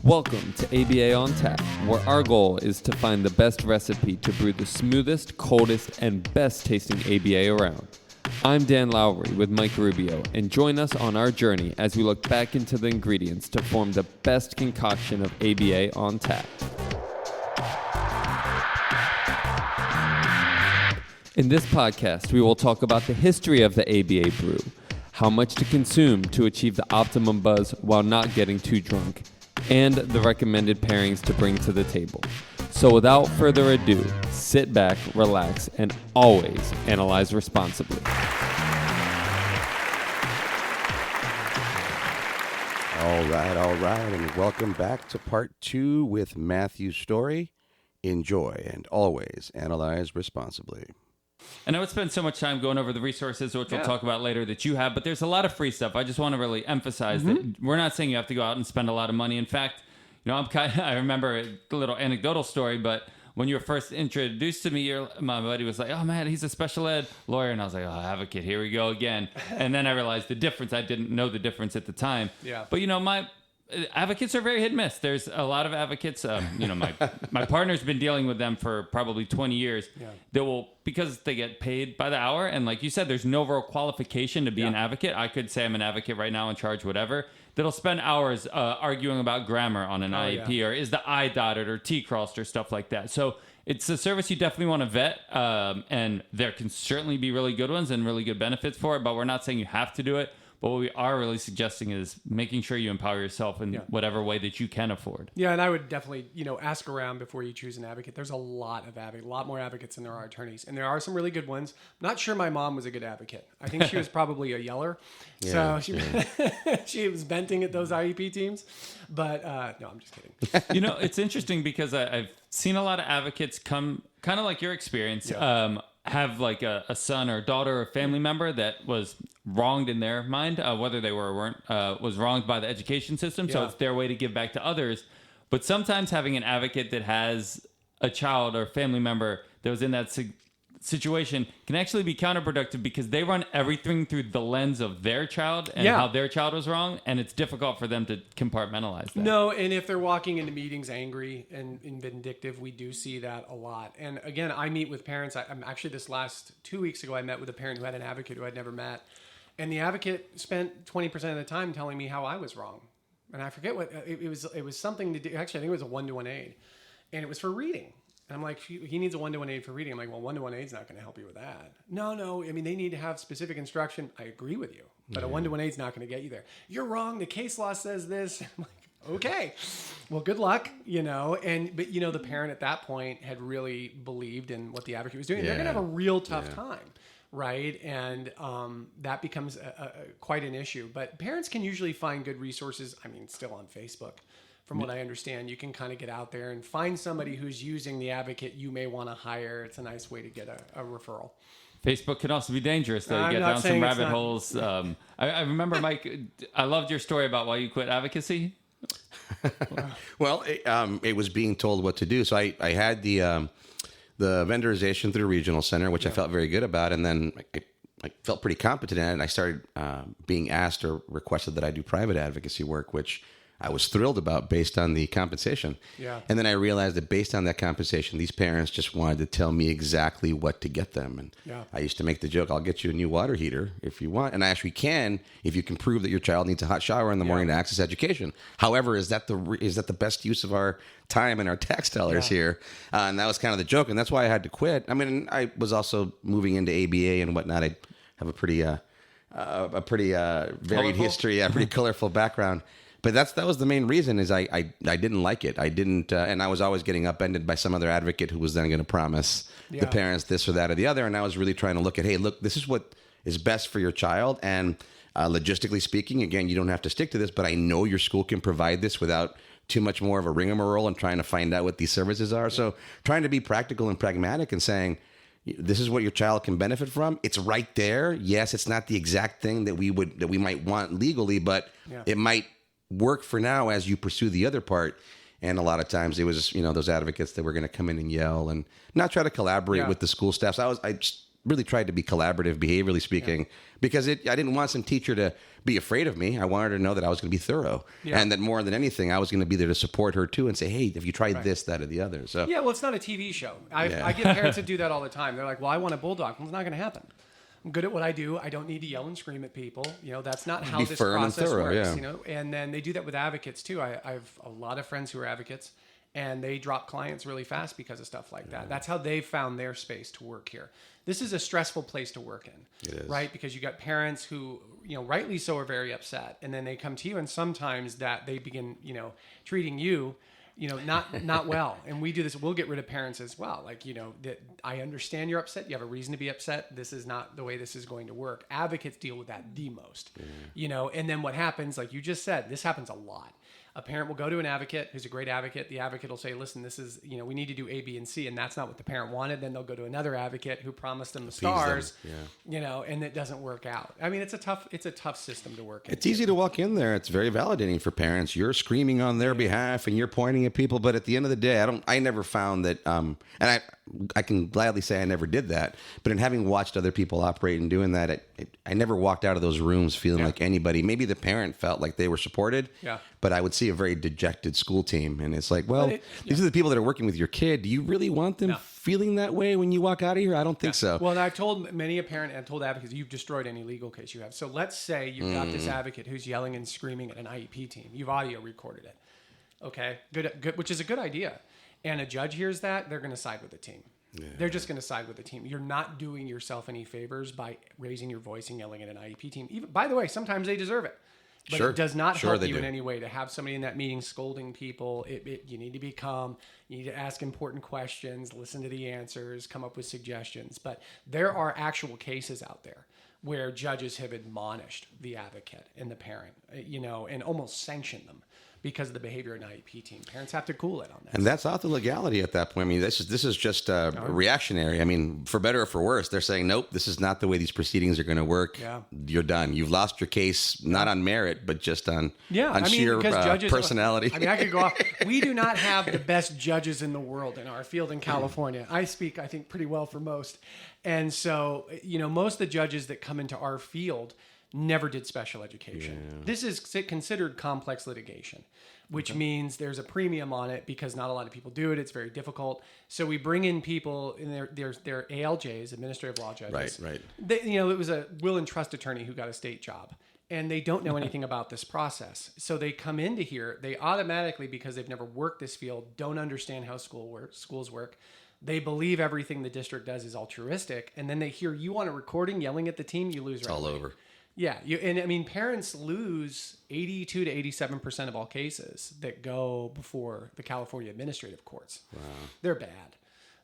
Welcome to ABA on Tap, where our goal is to find the best recipe to brew the smoothest, coldest, and best tasting ABA around. I'm Dan Lowry with Mike Rubio, and join us on our journey as we look back into the ingredients to form the best concoction of ABA on tap. In this podcast, we will talk about the history of the ABA brew, how much to consume to achieve the optimum buzz while not getting too drunk, and the recommended pairings to bring to the table. So without further ado, sit back, relax, and always analyze responsibly. All right, and welcome back to part 2 with Matthew Storey. Enjoy and always analyze responsibly. And I would spend so much time going over the resources, which we'll talk about later, that you have, but there's a lot of free stuff. I just want to really emphasize that we're not saying you have to go out and spend a lot of money. In fact, you know, I remember a little anecdotal story, but when you were first introduced to me, my buddy was like, oh man, he's a special ed lawyer. And I was like, oh, advocate, here we go again. And then I realized the difference. I didn't know the difference at the time. Yeah. But, you know, my advocates are very hit and miss. There's a lot of advocates. You know, my partner's been dealing with them for probably 20 years. Yeah. They will, because they get paid by the hour. And like you said, there's no real qualification to be an advocate. I could say I'm an advocate right now and charge whatever. That'll spend hours arguing about grammar on an IEP or is the I dotted or T crossed or stuff like that. So it's a service you definitely want to vet. And there can certainly be really good ones and really good benefits for it. But we're not saying you have to do it. But what we are really suggesting is making sure you empower yourself in whatever way that you can afford. Yeah, and I would definitely, ask around before you choose an advocate. There's a lot more advocates than there are attorneys. And there are some really good ones. I'm not sure my mom was a good advocate. I think she was probably a yeller. So she was venting at those IEP teams. But no, I'm just kidding. You know, it's interesting because I've seen a lot of advocates come, kind of like your experience, have like a son or daughter or family member that was wronged in their mind, whether they were or weren't, was wronged by the education system. So it's their way to give back to others. But sometimes having an advocate that has a child or family member that was in that situation can actually be counterproductive because they run everything through the lens of their child and how their child was wrong. And it's difficult for them to compartmentalize that. No, and if they're walking into meetings angry and vindictive, we do see that a lot. And again, I meet with parents. I'm actually this last 2 weeks ago, I met with a parent who had an advocate who I'd never met. And the advocate spent 20% of the time telling me how I was wrong. And I forget what, it was something to do. Actually, I think it was a 1-to-1 aid. And it was for reading. And I'm like, he needs a 1-to-1 aid for reading. I'm like, well, 1-to-1 aid is not going to help you with that. No. I mean, they need to have specific instruction. I agree with you. But a 1-to-1 aid is not going to get you there. You're wrong. The case law says this. I'm like, okay. Well, good luck, But, the parent at that point had really believed in what the advocate was doing. They're going to have a real tough time. Right. And that becomes quite an issue. But parents can usually find good resources. I mean, still on Facebook. From what I understand, you can kind of get out there and find somebody who's using the advocate you may want to hire. It's a nice way to get a referral. Facebook can also be dangerous, though. You get down some rabbit holes. I remember, Mike, I loved your story about why you quit advocacy. Well, it was being told what to do. So I had the vendorization through the regional center, which I felt very good about. And then I felt pretty competent at it. And I started being asked or requested that I do private advocacy work, which I was thrilled about based on the compensation. Yeah. And then I realized that based on that compensation, these parents just wanted to tell me exactly what to get them. And I used to make the joke, I'll get you a new water heater if you want. And I actually can, if you can prove that your child needs a hot shower in the morning to access education. However, is that the best use of our time and our tax dollars here? And that was kind of the joke. And that's why I had to quit. I mean, I was also moving into ABA and whatnot. I have a pretty varied history, a pretty colorful background. But that was the main reason is I didn't like it. I didn't, and I was always getting upended by some other advocate who was then going to promise the parents this or that or the other. And I was really trying to look at, hey, look, this is what is best for your child. And logistically speaking, again, you don't have to stick to this, but I know your school can provide this without too much more of a rigmarole and trying to find out what these services are. So trying to be practical and pragmatic and saying, this is what your child can benefit from. It's right there. Yes, it's not the exact thing that we might want legally, but it might work for now as you pursue the other part. And a lot of times it was, those advocates that were going to come in and yell and not try to collaborate with the school staff. So really tried to be collaborative, behaviorally speaking, because I didn't want some teacher to be afraid of me. I wanted her to know that I was going to be thorough, and that more than anything, I was going to be there to support her too and say, hey, have you tried this, that, or the other? So yeah, well, it's not a TV show. I get parents that do that all the time. They're like, well, I want a bulldog. Well, it's not going to happen. I'm good at what I do. I don't need to yell and scream at people. That's not how this process works. And then they do that with advocates too. I have a lot of friends who are advocates, and they drop clients really fast because of stuff like that. That's how they've found their space to work here. This is a stressful place to work in, it is. right? Because you got parents who, rightly so, are very upset, and then they come to you, and sometimes that they begin, treating you, not well. And we do this. We'll get rid of parents as well. Like, that I understand you're upset. You have a reason to be upset. This is not the way this is going to work. Advocates deal with that the most, and then what happens, like you just said, this happens a lot. A parent will go to an advocate who's a great advocate. The advocate will say, listen, this is, we need to do A, B, and C. And that's not what the parent wanted. Then they'll go to another advocate who promised them the stars, and it doesn't work out. I mean, it's a tough system to work in. It's easy to walk in there. It's very validating for parents. You're screaming on their behalf and you're pointing at people. But at the end of the day, I never found that, and I can gladly say I never did that. But in having watched other people operate and doing that, I never walked out of those rooms feeling like anybody, maybe the parent felt like they were supported, but I would see a very dejected school team. And it's like, well, these are the people that are working with your kid. Do you really want them feeling that way when you walk out of here? I don't think so. Well, and I've told many a parent and told advocates, you've destroyed any legal case you have. So let's say you've got this advocate who's yelling and screaming at an IEP team. You've audio recorded it. Okay, good, which is a good idea. And a judge hears that, they're going to side with the team. Yeah. They're just going to side with the team. You're not doing yourself any favors by raising your voice and yelling at an IEP team. Even, by the way, sometimes they deserve it. But it does not help you in any way to have somebody in that meeting scolding people. You need to be calm. You need to ask important questions, listen to the answers, come up with suggestions. But there are actual cases out there where judges have admonished the advocate and the parent, and almost sanctioned them because of the behavior of an IEP team. Parents have to cool it on that. And that's out the legality at that point. I mean, this is just reactionary. I mean, for better or for worse, they're saying, nope, this is not the way these proceedings are going to work. Yeah. You're done. You've lost your case, not on merit, but just on sheer personality. I could go off. We do not have the best judges in the world in our field in California. I speak, I think, pretty well for most. And so, most of the judges that come into our field never did special education. Yeah. This is considered complex litigation, which means there's a premium on it because not a lot of people do it. It's very difficult. So we bring in people, and they're ALJs, administrative law judges. Right. It was a will and trust attorney who got a state job, and they don't know anything about this process. So they come into here, they automatically, because they've never worked this field, don't understand how schools work. They believe everything the district does is altruistic, and then they hear you on a recording yelling at the team, you lose. It's all over. Yeah, parents lose 82 to 87% of all cases that go before the California administrative courts. Wow. They're bad.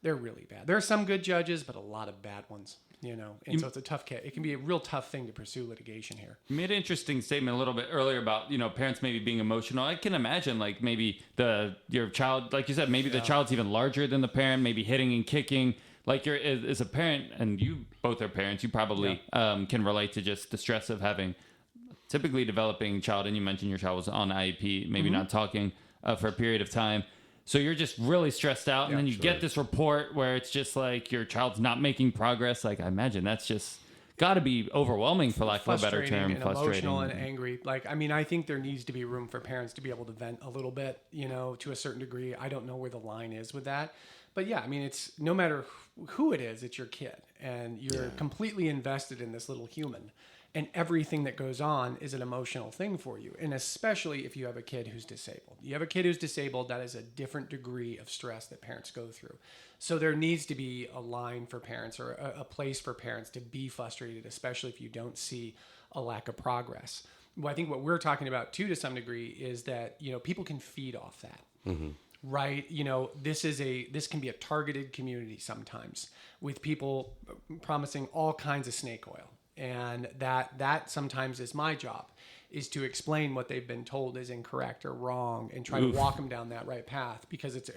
They're really bad. There are some good judges, but a lot of bad ones, And so it's a tough case. It can be a real tough thing to pursue litigation here. You made an interesting statement a little bit earlier about, parents maybe being emotional. I can imagine, like, maybe your child, like you said, maybe the child's even larger than the parent, maybe hitting and kicking. Like, as a parent, and you both are parents, you probably can relate to just the stress of having typically developing child, and you mentioned your child was on IEP, maybe not talking for a period of time. So you're just really stressed out, and then you get this report where it's just like your child's not making progress. Like, I imagine that's just got to be overwhelming, for lack of a better term. And emotional and angry. Like, I think there needs to be room for parents to be able to vent a little bit, to a certain degree. I don't know where the line is with that. But yeah, it's no matter who it is, it's your kid, and you're completely invested in this little human, and everything that goes on is an emotional thing for you. And especially if you have a kid who's disabled. You have a kid who's disabled, that is a different degree of stress that parents go through. So there needs to be a line for parents, or a place for parents to be frustrated, especially if you don't see a lack of progress. Well, I think what we're talking about too, to some degree, is that, people can feed off that. Mm-hmm. Right. This can be a targeted community sometimes, with people promising all kinds of snake oil. And that sometimes is my job, is to explain what they've been told is incorrect or wrong, and try to walk them down that right path, because it's,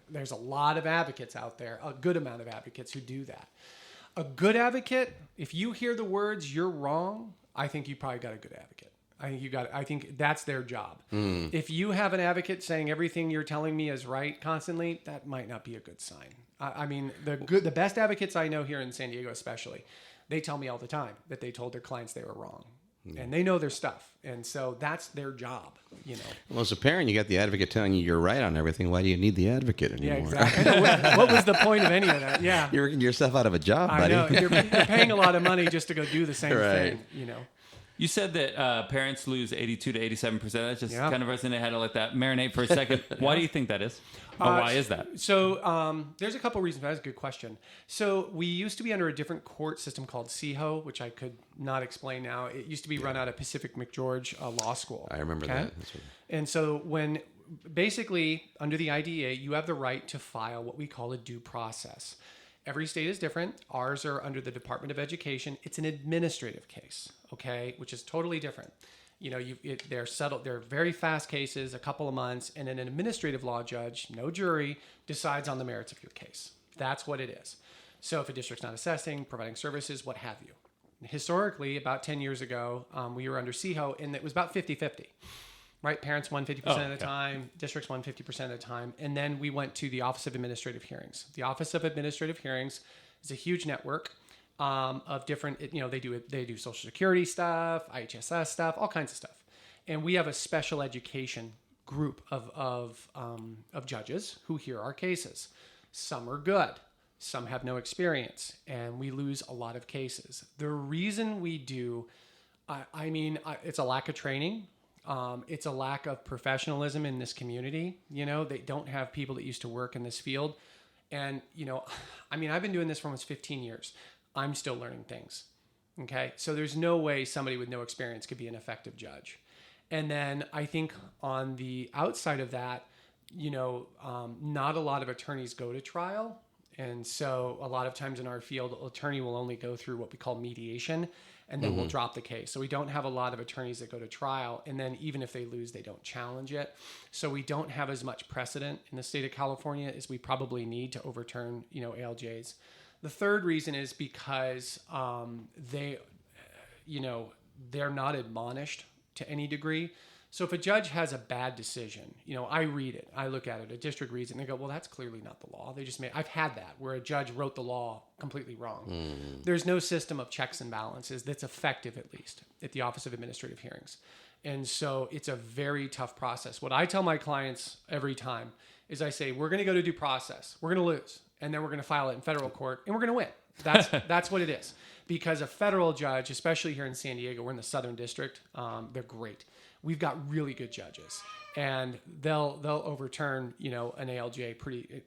there's a lot of advocates out there, a good amount of advocates who do that. A good advocate, if you hear the words "you're wrong," I think you probably got a good advocate. I think that's their job. If you have an advocate saying everything you're telling me is right constantly, that might not be a good sign. I mean, the best advocates I know here in San Diego, especially, they tell me all the time that they told their clients they were wrong. And they know their stuff. And so that's their job, you know. Well, as a parent, you got the advocate telling you you're right on everything. Why do you need the advocate anymore? Yeah, exactly. What was the point of any of that? Yeah. You're working yourself out of a job, buddy. I know. You're paying a lot of money just to go do the same thing, you know. You said that parents lose 82 to 87%. That's just kind of resonated. I had to let that marinate for a second. Why do you think that is? Or why is that? So there's a couple reasons. That's a good question. So we used to be under a different court system called CEHO, which I could not explain now. It used to be run out of Pacific McGeorge Law School. I remember that. That's what... And so when basically under the IDEA, you have the right to file what we call a due process. Every state is different. Ours are under the Department of Education. It's an administrative case, okay, which is totally different. You know, they're settled. They're very fast cases, a couple of months, and then an administrative law judge, no jury, decides on the merits of your case. That's what it is. So if a district's not assessing, providing services, what have you. Historically, about 10 years ago, we were under CEHO, and it was about 50-50. Right, parents won 50% of the time, districts won 50% of the time, and then we went to the Office of Administrative Hearings. The Office of Administrative Hearings is a huge network of different. You know, they do Social Security stuff, IHSS stuff, all kinds of stuff, and we have a special education group of judges who hear our cases. Some are good, some have no experience, and we lose a lot of cases. The reason we do, it's a lack of training. It's a lack of professionalism in this community. You know, they don't have people that used to work in this field. And, you know, I mean, I've been doing this for almost 15 years. I'm still learning things. Okay. So there's no way somebody with no experience could be an effective judge. And then I think on the outside of that, you know, not a lot of attorneys go to trial. And so a lot of times in our field, an attorney will only go through what we call mediation, and then we'll drop the case. So we don't have a lot of attorneys that go to trial. And then even if they lose, they don't challenge it. So we don't have as much precedent in the state of California as we probably need to overturn, you know, ALJs. The third reason is because they're not admonished to any degree. So if a judge has a bad decision, you know, I read it, I look at it, a district reads it, and they go, well, that's clearly not the law. I've had that where a judge wrote the law completely wrong. There's no system of checks and balances that's effective, at least, at the Office of Administrative Hearings. And so it's a very tough process. What I tell my clients every time is I say, we're going to go to due process. We're going to lose. And then we're going to file it in federal court, and we're going to win. That's what it is. Because a federal judge, especially here in San Diego, we're in the Southern District, they're great. We've got really good judges, and they'll overturn, you know, an ALJ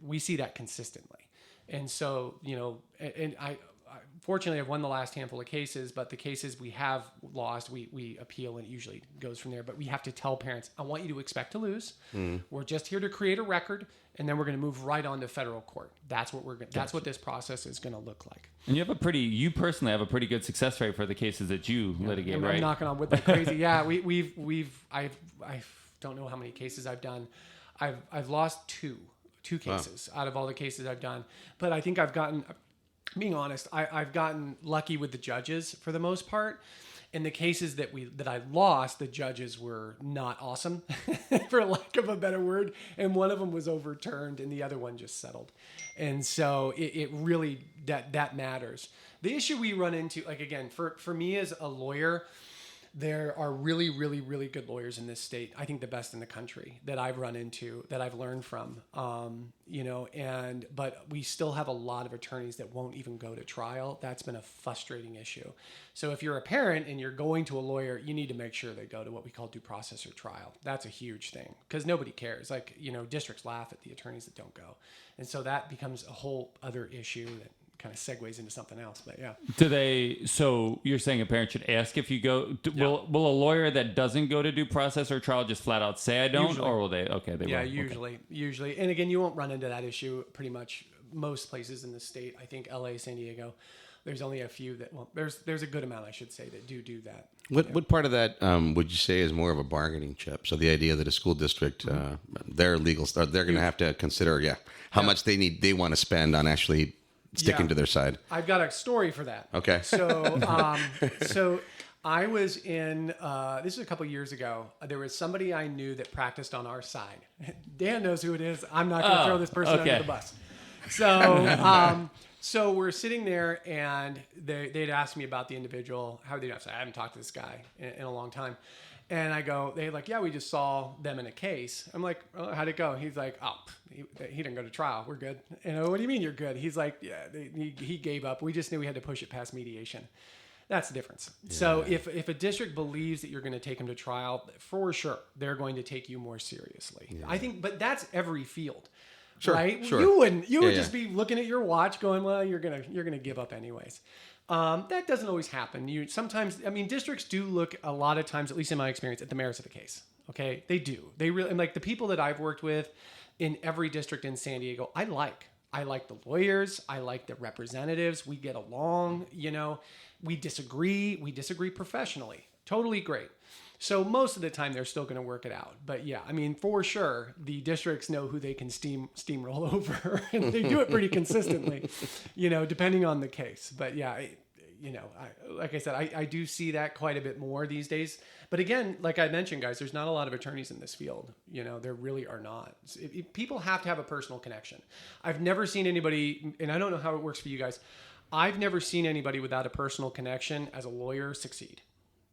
we see that consistently. And so, you know, and I fortunately I've won the last handful of cases, but the cases we have lost, we appeal, and it usually goes from there. But we have to tell parents, I want you to expect to lose. We're just here to create a record, and then we're going to move right on to federal court. That's what that's what this process is going to look like. And you personally have a pretty good success rate for the cases that you litigate, right? I'm knocking on wood like crazy. Yeah, I don't know how many cases I've done. I've lost two cases out of all the cases I've done. But I think being honest, I've gotten lucky with the judges for the most part. In the cases that I lost, the judges were not awesome, for lack of a better word. And one of them was overturned, and the other one just settled. And so it really that matters. The issue we run into, like again, for me as a lawyer, there are really, really, really good lawyers in this state. I think the best in the country that I've run into, that I've learned from, you know, but we still have a lot of attorneys that won't even go to trial. That's been a frustrating issue. So if you're a parent and you're going to a lawyer, you need to make sure they go to what we call due process or trial. That's a huge thing because nobody cares. Like, you know, districts laugh at the attorneys that don't go. And so that becomes a whole other issue that kind of segues into something else, but yeah. So you're saying a parent should ask if you go, will a lawyer that doesn't go to due process or trial just flat out say I don't, usually. Or will they? Okay, they will. Yeah, usually. And again, you won't run into that issue pretty much most places in the state. I think LA, San Diego, there's only a few that, well, there's a good amount, I should say, that do that. What part of that would you say is more of a bargaining chip? So the idea that a school district, their legal stuff, they're going to have to consider, how much they want to spend on actually sticking to their side. I've got a story for that. Okay. So I was in, this was a couple years ago. There was somebody I knew that practiced on our side. Dan knows who it is. I'm not going to throw this person under the bus. So, so we're sitting there, and they'd asked me about the individual. How they? I said, I haven't talked to this guy in a long time. And I go, they're like, yeah, we just saw them in a case. I'm like, oh, how'd it go? He's like, oh, he didn't go to trial. We're good. And I go, what do you mean you're good? He's like, yeah, he gave up. We just knew we had to push it past mediation. That's the difference. Yeah. So if a district believes that you're going to take them to trial, for sure, they're going to take you more seriously. Yeah. I think, but that's every field. Sure, right? Sure. You wouldn't. You would just be looking at your watch, going, "Well, you're gonna give up anyways." That doesn't always happen. Sometimes, I mean, districts do look a lot of times, at least in my experience, at the merits of the case. Okay, they do. They really, and like the people that I've worked with in every district in San Diego, I like the lawyers. I like the representatives. We get along. We disagree. We disagree professionally. Totally great. So most of the time they're still going to work it out. But yeah, I mean, for sure, the districts know who they can steamroll over, and they do it pretty consistently, depending on the case. But yeah, like I said, I do see that quite a bit more these days. But again, like I mentioned, guys, there's not a lot of attorneys in this field. There really are not. People have to have a personal connection. I've never seen anybody, and I don't know how it works for you guys. I've never seen anybody without a personal connection as a lawyer succeed.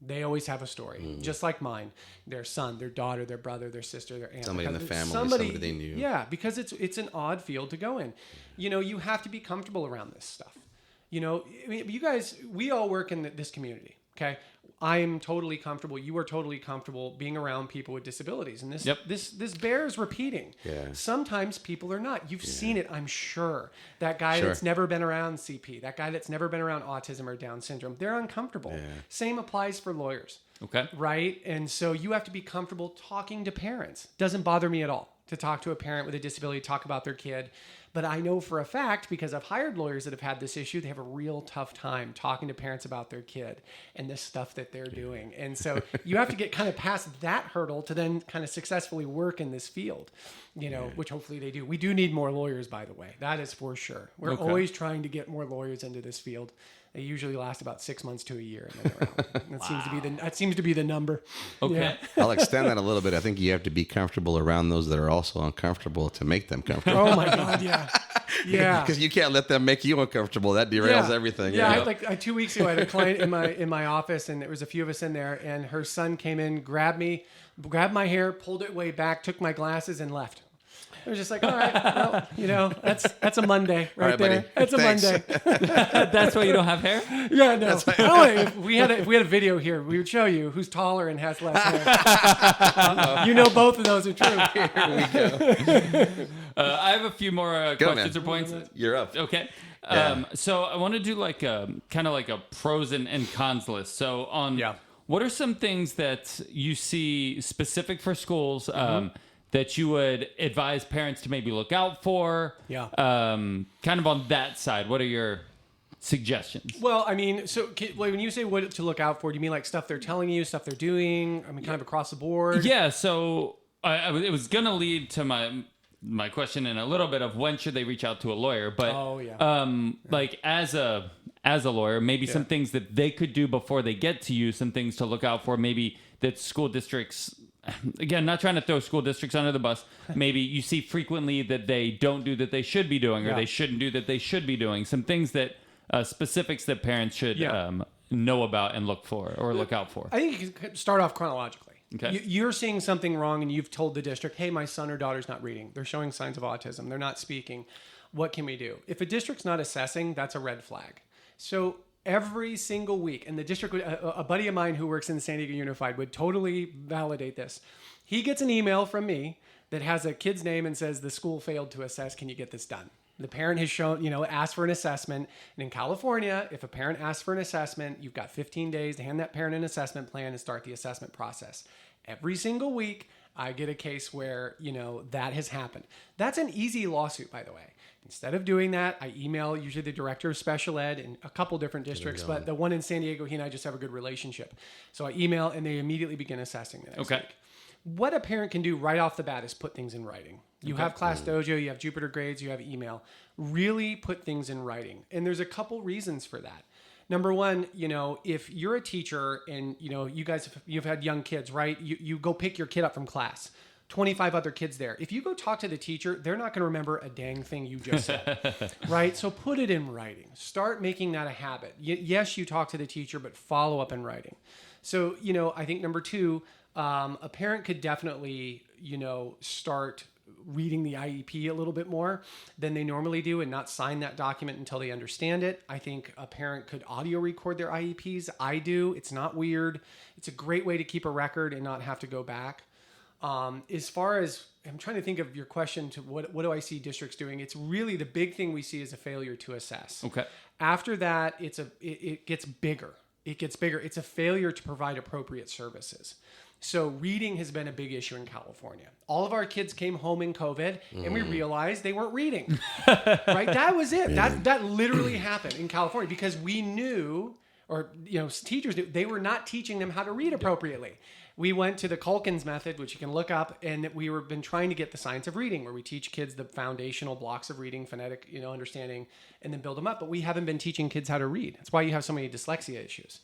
They always have a story, just like mine. Their son, their daughter, their brother, their sister, their aunt. Somebody in the family, somebody they knew. Yeah, because it's an odd field to go in. You have to be comfortable around this stuff. I mean, you guys, we all work in this community, okay? I am totally comfortable. You are totally comfortable being around people with disabilities. And this bears repeating. Yeah. Sometimes people are not. You've seen it, I'm sure. That guy that's never been around CP, that guy that's never been around autism or Down syndrome, they're uncomfortable. Yeah. Same applies for lawyers. Okay. Right? And so you have to be comfortable talking to parents. Doesn't bother me at all to talk to a parent with a disability, talk about their kid. But I know for a fact, because I've hired lawyers that have had this issue, they have a real tough time talking to parents about their kid and the stuff that they're doing. And so you have to get kind of past that hurdle to then kind of successfully work in this field, which hopefully they do. We do need more lawyers, by the way. That is for sure. We're always trying to get more lawyers into this field. They usually last about 6 months to a year, and then they're out. That seems to be the number. Okay, yeah. I'll extend that a little bit. I think you have to be comfortable around those that are also uncomfortable to make them comfortable. Oh my God, yeah. Because you can't let them make you uncomfortable. That derails everything. Yeah, 2 weeks ago, I had a client in my office, and there was a few of us in there, and her son came in, grabbed my hair, pulled it way back, took my glasses, and left. It was just like, all right, well, that's a Monday right there. That's Thanks. A Monday. That's why you don't have hair? Yeah, no. If we had a video here, we would show you who's taller and has less hair. Both of those are true. Here we go. I have a few more questions or points. You're up. Okay. Yeah. So I want to do kind of like a pros and cons list. So what are some things that you see specific for schools that you would advise parents to maybe look out for? Yeah. Kind of on that side, what are your suggestions? Well, I mean, when you say what to look out for, do you mean like stuff they're telling you, stuff they're doing? I mean, kind of across the board? Yeah, so it was going to lead to my question in a little bit of when should they reach out to a lawyer, but like as a lawyer, maybe some things that they could do before they get to you, some things to look out for, maybe that school districts, again, not trying to throw school districts under the bus, maybe you see frequently that they don't do that they should be doing, or they shouldn't do that they should be doing, some things that specifics that parents should know about and look for or look out for. I think you can start off chronologically. Okay. You're seeing something wrong and you've told the district, hey, my son or daughter's not reading. They're showing signs of autism. They're not speaking. What can we do? If a district's not assessing, that's a red flag. So every single week, and the district, a buddy of mine who works in the San Diego Unified would totally validate this. He gets an email from me that has a kid's name and says, the school failed to assess. Can you get this done? The parent has asked for an assessment. And in California, if a parent asks for an assessment, you've got 15 days to hand that parent an assessment plan and start the assessment process. Every single week, I get a case where, that has happened. That's an easy lawsuit, by the way. Instead of doing that, I email usually the director of special ed in a couple different districts, but the one in San Diego, he and I just have a good relationship. So I email and they immediately begin assessing the next week. What a parent can do right off the bat is put things in writing. You have Class Dojo, you have Jupiter Grades, you have email. Really put things in writing. And there's a couple reasons for that. Number one, if you're a teacher and, you've had young kids, right? You go pick your kid up from class. 25 other kids there. If you go talk to the teacher, they're not going to remember a dang thing you just said, right? So put it in writing. Start making that a habit. Yes, you talk to the teacher, but follow up in writing. So, I think number two, a parent could definitely, start reading the IEP a little bit more than they normally do and not sign that document until they understand it. I think a parent could audio record their IEPs. I do. It's not weird. It's a great way to keep a record and not have to go back. As far as I'm trying to think of your question to what do I see districts doing? It's really the big thing we see is a failure to assess. Okay. After that, it gets bigger. It's a failure to provide appropriate services. So reading has been a big issue in California. All of our kids came home in COVID and we realized they weren't reading. Right? That was it. That literally happened in California because we knew, or teachers knew, they were not teaching them how to read appropriately. We went to the Culkin's method, which you can look up, and we've been trying to get the science of reading, where we teach kids the foundational blocks of reading, phonetic, understanding, and then build them up. But we haven't been teaching kids how to read. That's why you have so many dyslexia issues.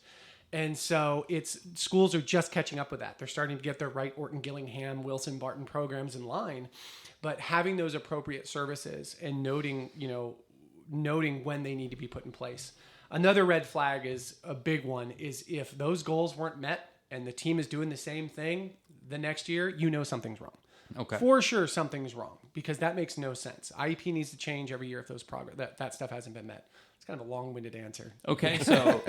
And so schools are just catching up with that. They're starting to get their Wright, Orton, Gillingham, Wilson, Barton programs in line, but having those appropriate services and noting when they need to be put in place. Another red flag is a big one is if those goals weren't met and the team is doing the same thing the next year, something's wrong. Okay. For sure, something's wrong because that makes no sense. IEP needs to change every year if those that stuff hasn't been met. It's kind of a long-winded answer. Okay, so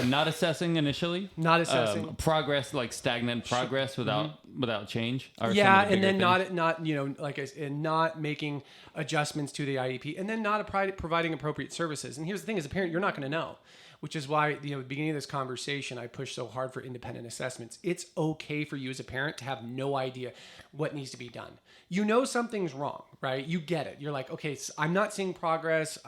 not assessing initially. Not assessing progress, like stagnant progress without change. Yeah, and then not making adjustments to the IEP, and then not providing appropriate services. And here's the thing: as a parent, you're not going to know. Which is why, at the beginning of this conversation, I pushed so hard for independent assessments. It's okay for you as a parent to have no idea what needs to be done. Something's wrong, right? You get it. You're like, okay, so I'm not seeing progress.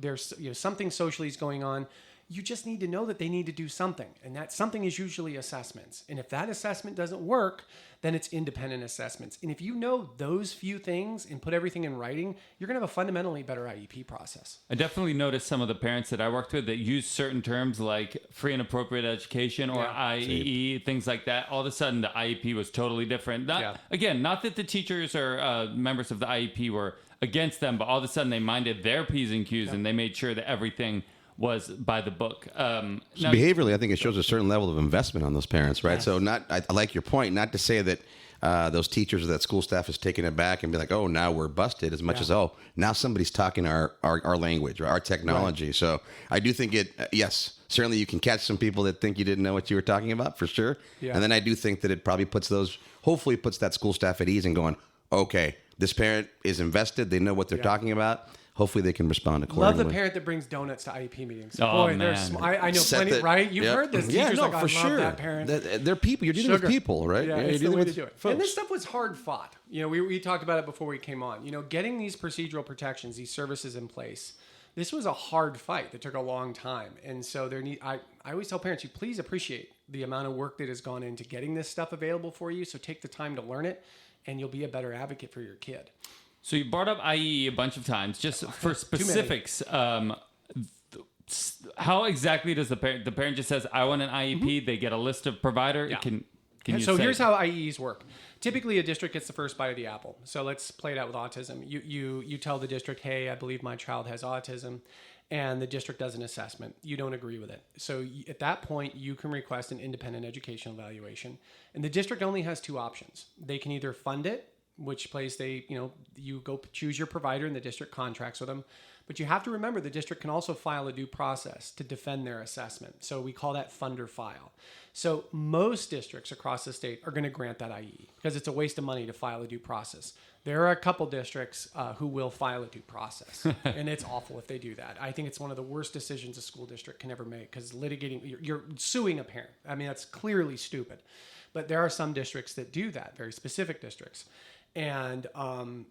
There's something socially is going on. You just need to know that they need to do something. And that something is usually assessments. And if that assessment doesn't work, then it's independent assessments. And if you know those few things and put everything in writing, you're going to have a fundamentally better IEP process. I definitely noticed some of the parents that I worked with that use certain terms like free and appropriate education or IEE, things like that. All of a sudden, the IEP was totally different. Again, not that the teachers or members of the IEP were against them, but all of a sudden they minded their P's and Q's and they made sure that everything was by the book. Behaviorally, I think it shows a certain level of investment on those parents, right? Yes. So I like your point, not to say that those teachers or that school staff is taking it back and be like, oh, now we're busted, as much as, oh, now somebody's talking our language or our technology. Right. So I do think yes, certainly you can catch some people that think you didn't know what you were talking about, for sure. Yeah. And then I do think that it probably hopefully puts that school staff at ease and going, okay, this parent is invested. They know what they're talking about. Hopefully they can respond accordingly. Love the parent that brings donuts to IEP meetings. Oh, boy, man. I know plenty, right? You've heard this. Teachers like, for sure. Love that parent. They're people. You're dealing with people, right? Yeah, it's the way to do it. Folks. And this stuff was hard fought. We talked about it before we came on. Getting these procedural protections, these services in place, this was a hard fight that took a long time. And so I always tell parents, you please appreciate the amount of work that has gone into getting this stuff available for you. So take the time to learn it, and you'll be a better advocate for your kid. So you brought up IE a bunch of times. Just for specifics, how exactly does the parent just says, I want an IEP, mm-hmm. They get a list of provider? Yeah. Can you so here's how IEs work. Typically, a district gets the first bite of the apple. So let's play it out with autism. You tell the district, hey, I believe my child has autism, and the district does an assessment. You don't agree with it. So at that point, you can request an independent educational evaluation. And the district only has two options. They can either fund it, which place you go choose your provider and the district contracts with them. But you have to remember the district can also file a due process to defend their assessment. So we call that funder file. So most districts across the state are going to grant that IE because it's a waste of money to file a due process. There are a couple districts who will file a due process, and it's awful if they do that. I think it's one of the worst decisions a school district can ever make because you're suing a parent. I mean, that's clearly stupid. But there are some districts that do that, very specific districts. And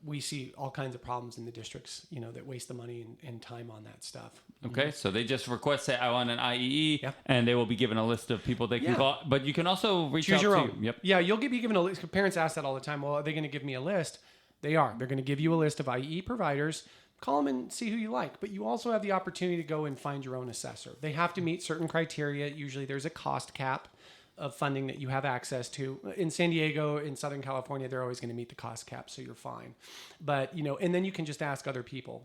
we see all kinds of problems in the districts, that waste the money and time on that stuff. Okay, so they just request, say, I want an IEE, and they will be given a list of people they can call. But you can also choose your out own. Yep. Yeah, you'll be given a list. Parents ask that all the time. Well, are they going to give me a list? They are. They're going to give you a list of IE providers. call them and see who you like. But you also have the opportunity to go and find your own assessor. They have to meet certain criteria. Usually there's a cost cap of funding that you have access to. In San Diego, in Southern California, they're always going to meet the cost cap, so you're fine. But, and then you can just ask other people.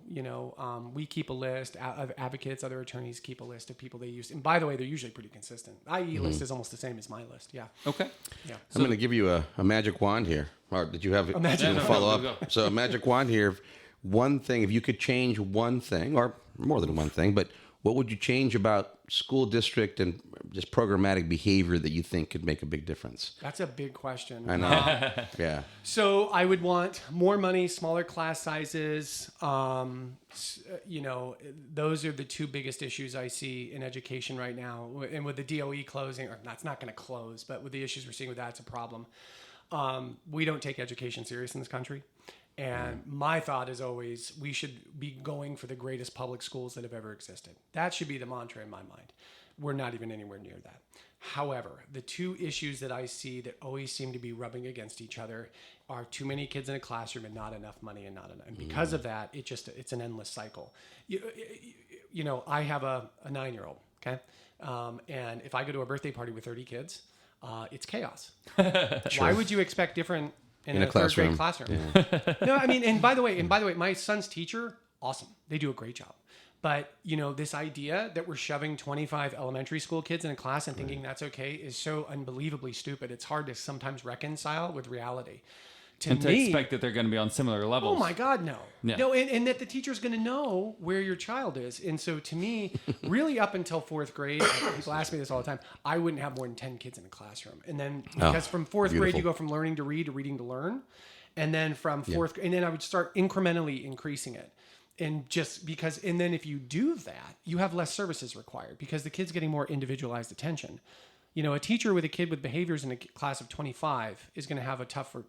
We keep a list of advocates, other attorneys keep a list of people they use. And by the way, they're usually pretty consistent. IE list is almost the same as my list. Yeah. Okay. Yeah. I'm going to give you a magic wand here. Or did you have a follow up? So a magic wand here. One thing, if you could change one thing, or more than one thing, but what would you change about school district and just programmatic behavior that you think could make a big difference? That's a big question. I know. Yeah. So I would want more money, smaller class sizes. Those are the two biggest issues I see in education right now. And with the DOE closing, or that's not going to close, but with the issues we're seeing with that, it's a problem. We don't take education serious in this country. And my thought is always, we should be going for the greatest public schools that have ever existed. That should be the mantra in my mind. We're not even anywhere near that. However, the two issues that I see that always seem to be rubbing against each other are too many kids in a classroom and not enough money and not enough. And because of that, it's an endless cycle. I have a 9-year-old, okay? And if I go to a birthday party with 30 kids, it's chaos. Why would you expect different in a third grade classroom? Yeah. No, I mean, and by the way, my son's teacher, awesome. They do a great job. But, this idea that we're shoving 25 elementary school kids in a class and thinking that's okay is so unbelievably stupid. It's hard to sometimes reconcile with reality. To expect that they're going to be on similar levels. Oh my God, no. Yeah. No, and that the teacher's going to know where your child is. And so to me, really up until 4th grade, people ask me this all the time, I wouldn't have more than 10 kids in a classroom. And then because from 4th grade, you go from learning to read to reading to learn. And then from 4th grade, and then I would start incrementally increasing it. And just because, and then if you do that, you have less services required because the kid's getting more individualized attention. A teacher with a kid with behaviors in a class of 25 is going to have a tougher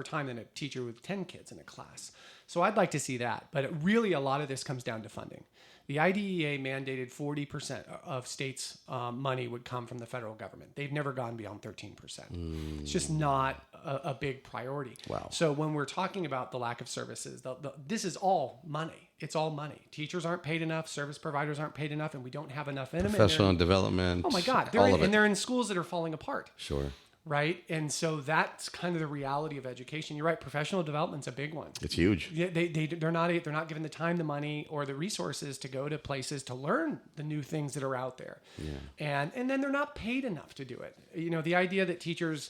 time than a teacher with 10 kids in a class. So I'd like to see that. But really, a lot of this comes down to funding. The IDEA mandated 40% of states' money would come from the federal government. They've never gone beyond 13%. It's just not a big priority. Wow. So when we're talking about the lack of services, this is all money. It's all money. Teachers aren't paid enough. Service providers aren't paid enough, and we don't have enough in them. Professional development. Oh my God. They're in schools that are falling apart. Sure. Right. And so that's kind of the reality of education. You're right. Professional development's a big one. It's huge. Yeah, they're not given the time, the money, or the resources to go to places to learn the new things that are out there. Yeah. And then they're not paid enough to do it. The idea that teachers,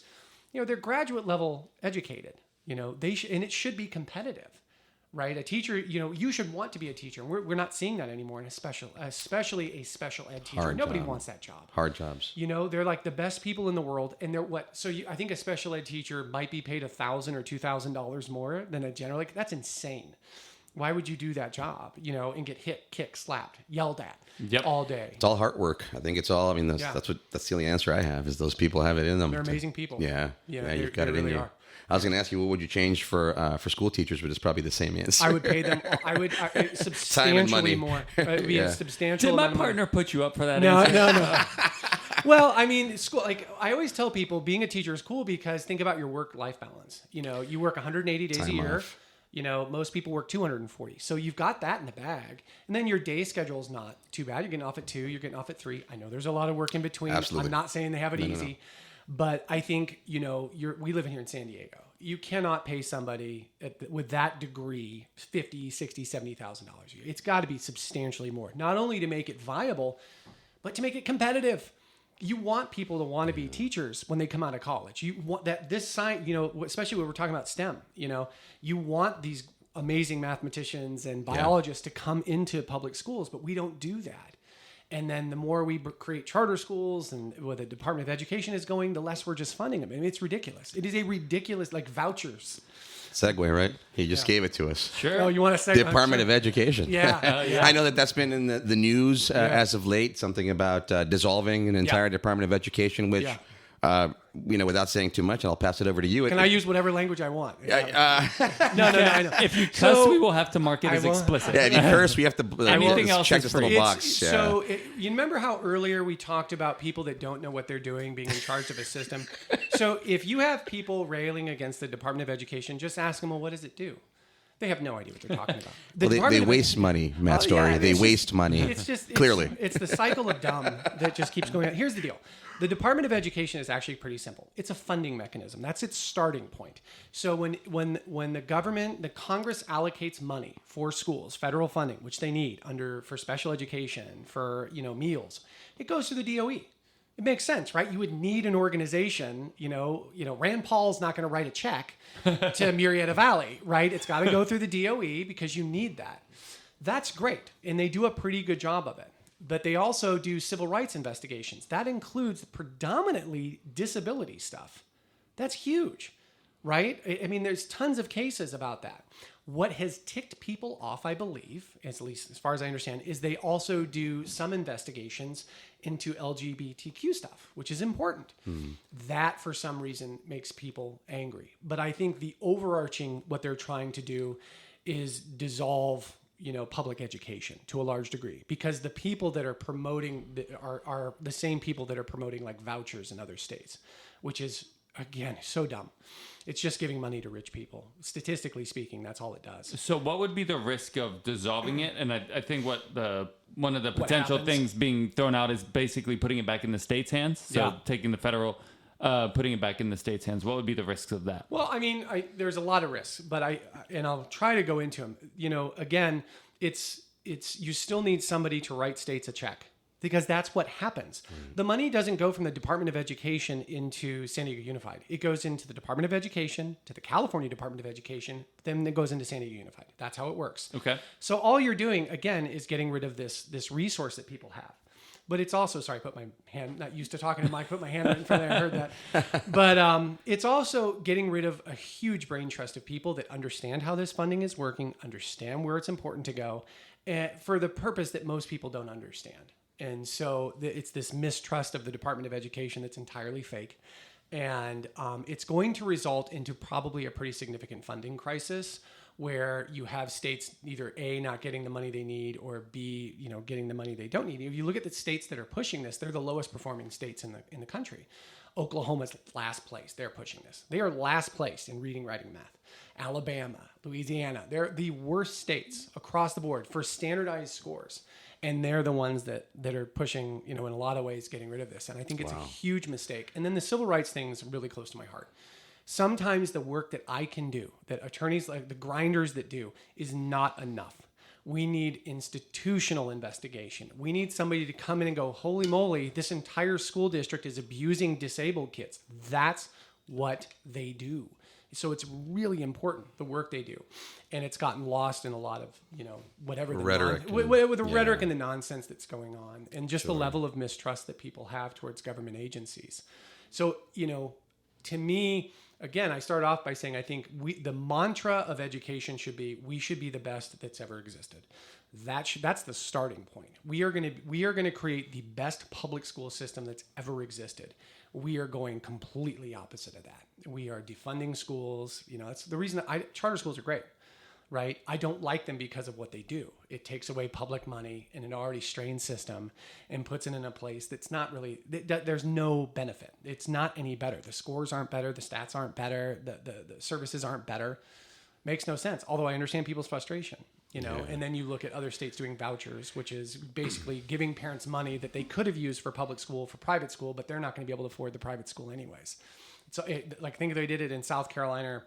they're graduate level educated. And it should be competitive. Right, a teacher, you should want to be a teacher. We're not seeing that anymore, and especially a special ed teacher. Nobody wants that job. Hard jobs. They're like the best people in the world, and they're what? So I think a special ed teacher might be paid $1,000 or $2,000 more than a general. That's insane. Why would you do that job? And get hit, kicked, slapped, yelled at all day. It's all hard work. I think it's all. I mean, that's the only answer I have is those people have it in them. They're amazing people. Yeah, you've got it in you. I was going to ask you, what would you change for school teachers, but it's probably the same answer. I would pay them. I would substantially more. It would be a substantial. Did my partner put you up for that? No, answer? no. Well, I mean, school. Like I always tell people, being a teacher is cool because think about your work-life balance. You work 180 days a year. Off. Most people work 240. So you've got that in the bag. And then your day schedule is not too bad. You're getting off at 2. You're getting off at 3. I know there's a lot of work in between. Absolutely. I'm not saying they have it easy. No. But I think, we live here in San Diego. You cannot pay somebody with that degree $50,000, $60,000, $70,000 a year. It's got to be substantially more, not only to make it viable, but to make it competitive. You want people to want to be teachers when they come out of college. You want that this science, especially when we're talking about STEM, you want these amazing mathematicians and biologists to come into public schools, but we don't do that. And then the more we create charter schools and where the Department of Education is going, the less we're just funding them. I mean, it's ridiculous. It is a ridiculous, like vouchers. Segue, right? He just gave it to us. Sure. Oh, you want to segue? Department of Education. Yeah. I know that's been in the news as of late, something about dissolving an entire Department of Education, which... without saying too much, I'll pass it over to you. Can I use whatever language I want? No, I know. If you cuss, we will have to mark it as explicit. Yeah, if you curse, we have to Anything else check is this free. little box. So you remember how earlier we talked about people that don't know what they're doing being in charge of a system? So if you have people railing against the Department of Education, just ask them, well, what does it do? They have no idea what they're talking about. They waste money, Matt Storey. They waste money. It's just clearly. It's the cycle of dumb that just keeps going on. Here's the deal. The Department of Education is actually pretty simple. It's a funding mechanism. That's its starting point. So when the government, the Congress allocates money for schools, federal funding, which they need for special education, for meals, it goes to the DOE. It makes sense, right? You would need an organization, Rand Paul's not going to write a check to Murrieta Valley, right? It's got to go through the DOE because you need that. That's great. And they do a pretty good job of it. But they also do civil rights investigations. That includes predominantly disability stuff. That's huge, right? I mean, there's tons of cases about that. What has ticked people off, I believe, at least as far as I understand, is they also do some investigations into LGBTQ stuff, which is important. That, for some reason, makes people angry. But I think the overarching, what they're trying to do is dissolve public education to a large degree, because the people that are promoting are the same people that are promoting like vouchers in other states, which is, again, so dumb. It's just giving money to rich people. Statistically speaking, that's all it does. So what would be the risk of dissolving it? And I think one of the potential things being thrown out is basically putting it back in the state's hands. So taking the federal, putting it back in the state's hands. What would be the risks of that? Well, I mean, there's a lot of risks, but I'll try to go into them. Again, it's you still need somebody to write states a check, because that's what happens. The money doesn't go from the Department of Education into San Diego Unified. It goes into the Department of Education, to the California Department of Education, then it goes into San Diego Unified. That's how it works. Okay. So all you're doing, again, is getting rid of this resource that people have. But it's also, sorry, I put my hand, not used to talking to Mike, put my hand right in front of there, I heard that. But it's also getting rid of a huge brain trust of people that understand how this funding is working, understand where it's important to go, for the purpose that most people don't understand. And so it's this mistrust of the Department of Education that's entirely fake. And it's going to result into probably a pretty significant funding crisis, where you have states either A, not getting the money they need, or B, getting the money they don't need. If you look at the states that are pushing this, they're the lowest performing states in the country. Oklahoma's last place. They're pushing this. They are last place in reading, writing, math. Alabama, Louisiana, they're the worst states across the board for standardized scores. And they're the ones that are pushing, in a lot of ways, getting rid of this. And I think it's a huge mistake. And then the civil rights thing is really close to my heart. Sometimes the work that I can do, that attorneys like the grinders that do, is not enough. We need institutional investigation. We need somebody to come in and go, holy moly, this entire school district is abusing disabled kids. That's what they do. So it's really important, the work they do. And it's gotten lost in a lot of, whatever the rhetoric. With the rhetoric and the nonsense that's going on, and just the level of mistrust that people have towards government agencies. So, to me, again, I start off by saying I think the mantra of education should be, we should be the best that's ever existed. That's the starting point. We are going to create the best public school system that's ever existed. We are going completely opposite of that. We are defunding schools. That's the reason charter schools are great, right? I don't like them because of what they do. It takes away public money in an already strained system and puts it in a place that's not really, there's no benefit. It's not any better. The scores aren't better. The stats aren't better. The services aren't better. Makes no sense. Although I understand people's frustration, and then you look at other states doing vouchers, which is basically giving parents money that they could have used for public school, for private school, but they're not going to be able to afford the private school anyways. So think they did it in South Carolina.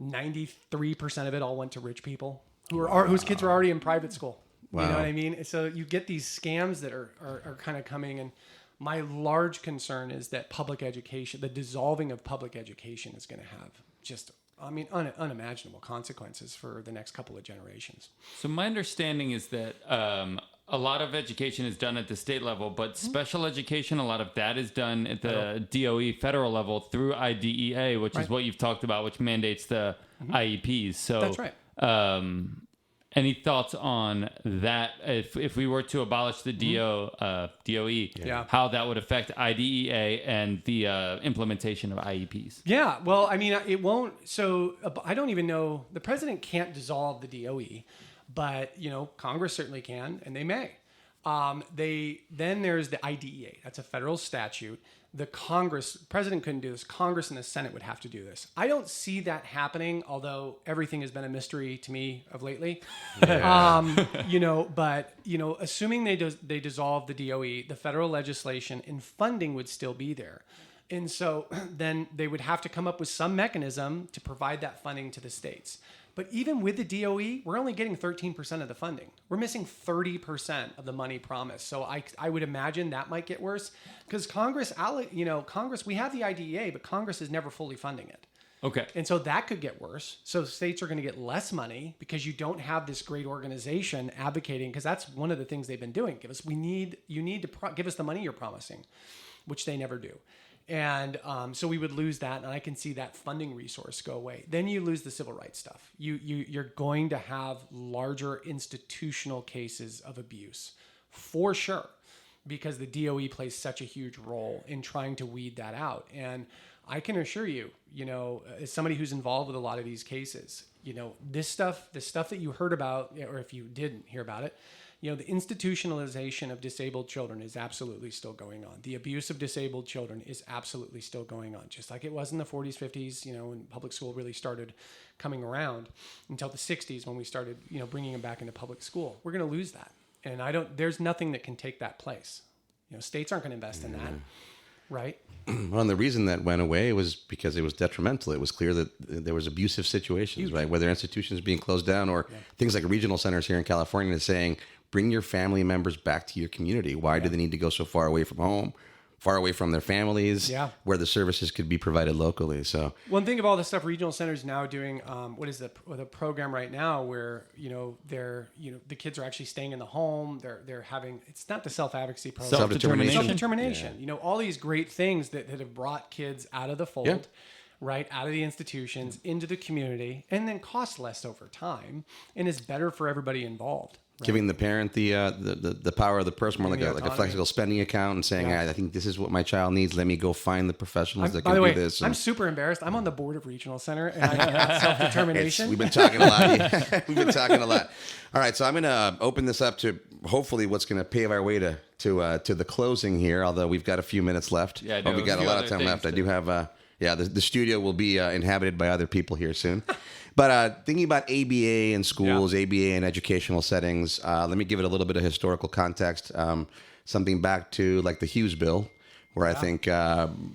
93% of it all went to rich people whose kids were already in private school. Wow. You know what I mean? So you get these scams that are kind of coming. And my large concern is that public education, the dissolving of public education, is going to have just, unimaginable consequences for the next couple of generations. So my understanding is that a lot of education is done at the state level, but special education, a lot of that is done at the DOE federal level through IDEA, which is what you've talked about, which mandates the IEPs. So that's right. Any thoughts on that? If we were to abolish the DOE, how that would affect IDEA and the implementation of IEPs? Yeah, well, it won't. So I don't even know. The president can't dissolve the DOE, but Congress certainly can, and they may. Then there's the IDEA. That's a federal statute. The president couldn't do this. Congress and the Senate would have to do this. I don't see that happening, although everything has been a mystery to me of lately. Assuming they dissolve the DOE, the federal legislation and funding would still be there. And so then they would have to come up with some mechanism to provide that funding to the states. But even with the DOE, we're only getting 13% of the funding. We're missing 30% of the money promised. So I would imagine that might get worse because Congress, we have the IDEA, but Congress is never fully funding it. Okay. And so that could get worse. So states are going to get less money because you don't have this great organization advocating, because that's one of the things they've been doing. You need to give us the money you're promising, which they never do. And so we would lose that, and I can see that funding resource go away. Then you lose the civil rights stuff. You're going to have larger institutional cases of abuse, for sure, because the DOE plays such a huge role in trying to weed that out. And I can assure you, as somebody who's involved with a lot of these cases, the stuff that you heard about, or if you didn't hear about it, the institutionalization of disabled children is absolutely still going on. The abuse of disabled children is absolutely still going on, just like it was in the 40s, 50s, when public school really started coming around, until the 60s when we started, bringing them back into public school. We're going to lose that. And there's nothing that can take that place. States aren't going to invest in that, right? Well, and the reason that went away was because it was detrimental. It was clear that there was abusive situations, right? Whether institutions being closed down or things like regional centers here in California saying, bring your family members back to your community. Why do they need to go so far away from home, far away from their families, where the services could be provided locally? So one thing of all the stuff regional centers now doing, what is the program right now where the kids are actually staying in the home. They're having, it's not the self-advocacy program, self-determination. All these great things that have brought kids out of the fold. Right, out of the institutions into the community, and then cost less over time, and is better for everybody involved. Right? Giving the parent the power of the purse, more like a flexible spending account, and saying, I think this is what my child needs. Let me go find the professionals that can do this. I'm super embarrassed. I'm on the board of Regional Center, and I have self-determination. We've been talking a lot. All right, so I'm going to open this up to hopefully what's going to pave our way to the closing here. Although we've got a few minutes left. Yeah, we got a lot of time left. I do have. The studio will be inhabited by other people here soon. But thinking about ABA in schools, ABA in educational settings, let me give it a little bit of historical context. Something back to like the Hughes Bill, where I think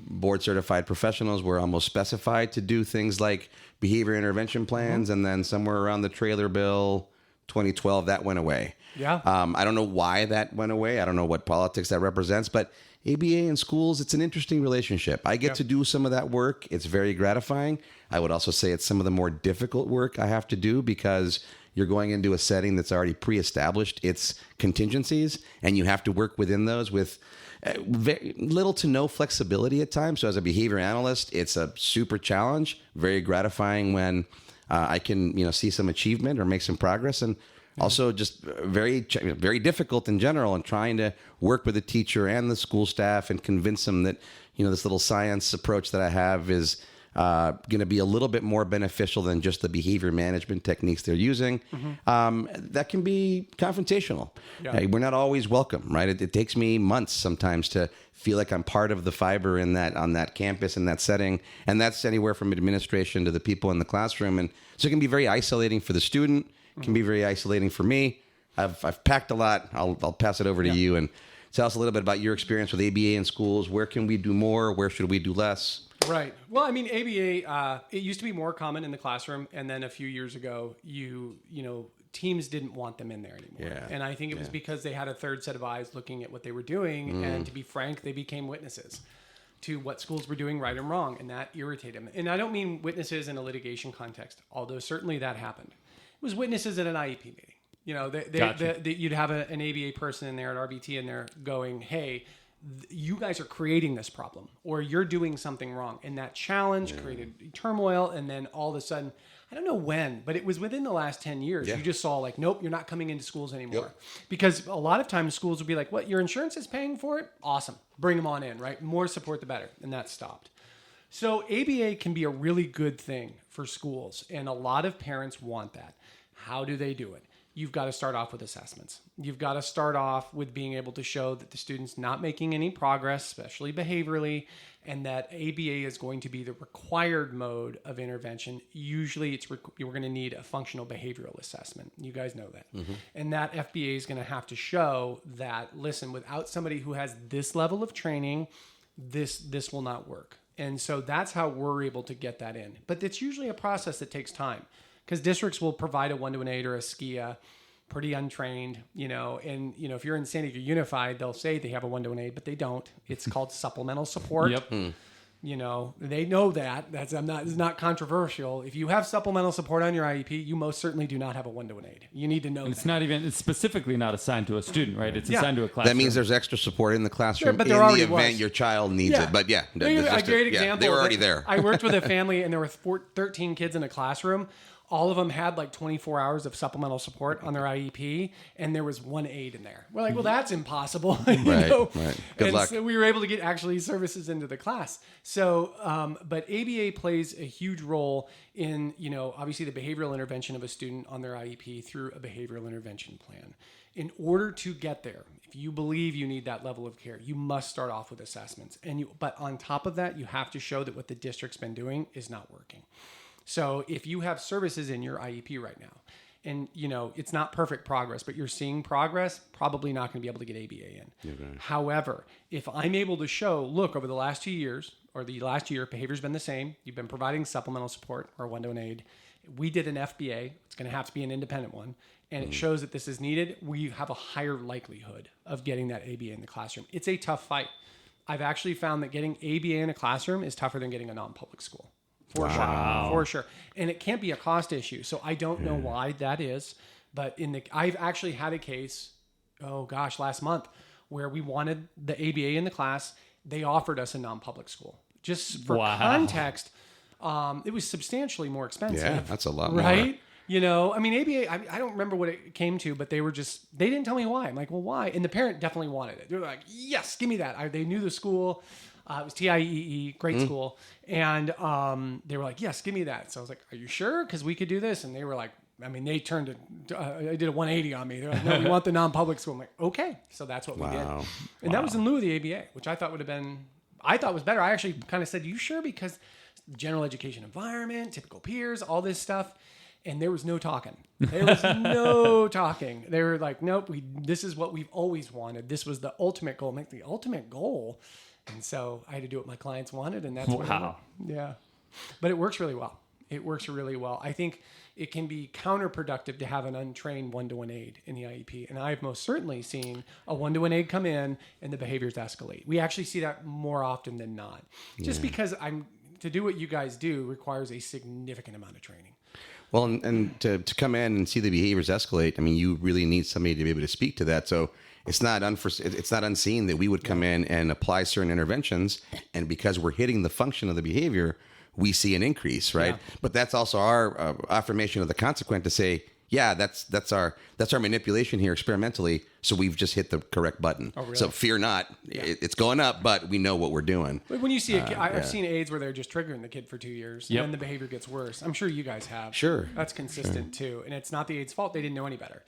board certified professionals were almost specified to do things like behavior intervention plans. And then somewhere around the trailer bill 2012, that went away. I don't know why that went away. I don't know what politics that represents, but ABA in schools, it's an interesting relationship. I get to do some of that work. It's very gratifying. I would also say it's some of the more difficult work I have to do because you're going into a setting that's already pre-established its contingencies, and you have to work within those with very little to no flexibility at times. So as a behavior analyst, it's a super challenge, very gratifying when I can see some achievement or make some progress, and also just very, very difficult in general, and trying to work with the teacher and the school staff and convince them that, this little science approach that I have is going to be a little bit more beneficial than just the behavior management techniques they're using. That can be confrontational. We're not always welcome, right? It takes me months sometimes to feel like I'm part of the fiber on that campus, in that setting. And that's anywhere from administration to the people in the classroom. And so it can be very isolating for the student. It can be very isolating for me. I've packed a lot. I'll pass it over to you and tell us a little bit about your experience with ABA in schools. Where can we do more? Where should we do less? Right. Well, I mean, ABA, it used to be more common in the classroom. And then a few years ago, teams didn't want them in there anymore. And I think it was because they had a third set of eyes looking at what they were doing. And to be frank, they became witnesses to what schools were doing right and wrong. And that irritated them. And I don't mean witnesses in a litigation context, although certainly that happened. It was witnesses at an IEP meeting. You'd have an ABA person in there, at RBT in there going, hey, you guys are creating this problem, or you're doing something wrong. And that challenge created turmoil. And then all of a sudden, I don't know when, but it was within the last 10 years. You just saw like, nope, you're not coming into schools anymore. Because a lot of times schools would be like, what, your insurance is paying for it? Awesome. Bring them on in, right? More support, the better. And that stopped. So ABA can be a really good thing for schools. And a lot of parents want that. How do they do it? you've got to start off with assessments. You've got to start off with being able to show that the student's not making any progress, especially behaviorally, and that ABA is going to be the required mode of intervention. Usually you're going to need a functional behavioral assessment. You guys know that. And that FBA is going to have to show that, listen, without somebody who has this level of training, this will not work. And so that's how we're able to get that in. But it's usually a process that takes time, because districts will provide a 1-to-8 or a SKIA, pretty untrained, and, if you're in San Diego Unified, they'll say they have a 1-to-8, but they don't. It's called supplemental support. Yep. They know that. It's not controversial. If you have supplemental support on your IEP, you most certainly do not have a 1-to-8. You need to know that. It's specifically not assigned to a student, right? It's assigned to a classroom. That means there's extra support in the classroom but in there the already event was. your child needs it. But a great example. they were already there. I worked with a family, and there were 13 kids in a classroom. All of them had like 24 hours of supplemental support on their IEP, and there was 1 aid in there. We're like, well, that's impossible. Right. Good luck. So we were able to get actually services into the class. So, but ABA plays a huge role in, obviously the behavioral intervention of a student on their IEP through a behavioral intervention plan. In order to get there, if you believe you need that level of care, you must start off with assessments. But on top of that, you have to show that what the district's been doing is not working. So if you have services in your IEP right now, and it's not perfect progress, but you're seeing progress, probably not going to be able to get ABA in. Okay. However, if I'm able to show, look, over the last 2 years or the last year, behavior's been the same. You've been providing supplemental support or 1-to-8. We did an FBA. It's going to have to be an independent one. And it shows that this is needed. We have a higher likelihood of getting that ABA in the classroom. It's a tough fight. I've actually found that getting ABA in a classroom is tougher than getting a non-public school. For sure. And it can't be a cost issue. So I don't know why that is, but I've actually had a case, last month, where we wanted the ABA in the class. They offered us a non-public school. Just for context, it was substantially more expensive. Yeah, that's a lot more. Right? ABA, I don't remember what it came to, but they didn't tell me why. I'm like, well, why? And the parent definitely wanted it. They were like, yes, give me that. They knew the school. It was TIEE, great school. And they were like, yes, give me that. So I was like, are you sure? Because we could do this. And they were like, they turned they did a 180 on me. They're like, no, we want the non-public school. I'm like, okay. So that's what we did. And that was in lieu of the ABA, which I thought was better. I actually kind of said, you sure? Because general education environment, typical peers, all this stuff. And there was no talking. There was no talking. They were like, nope, this is what we've always wanted. This was the ultimate goal. Make the ultimate goal. And so I had to do what my clients wanted, and that's what yeah. But it works really well. I think it can be counterproductive to have an untrained 1-to-8 in the IEP. And I've most certainly seen a 1-to-8 come in and the behaviors escalate. We actually see that more often than not. Just because to do what you guys do requires a significant amount of training. Well, and to come in and see the behaviors escalate, you really need somebody to be able to speak to that. So it's not unseen that we would come in and apply certain interventions, and because we're hitting the function of the behavior, we see an increase, right? Yeah. But that's also our affirmation of the consequent to say, yeah, that's our manipulation here experimentally. So we've just hit the correct button. Oh, really? So fear not, it's going up, but we know what we're doing. When you see a kid, I've seen aides where they're just triggering the kid for 2 years, and then the behavior gets worse. I'm sure you guys have. Sure, that's consistent too, and it's not the aide's fault. They didn't know any better.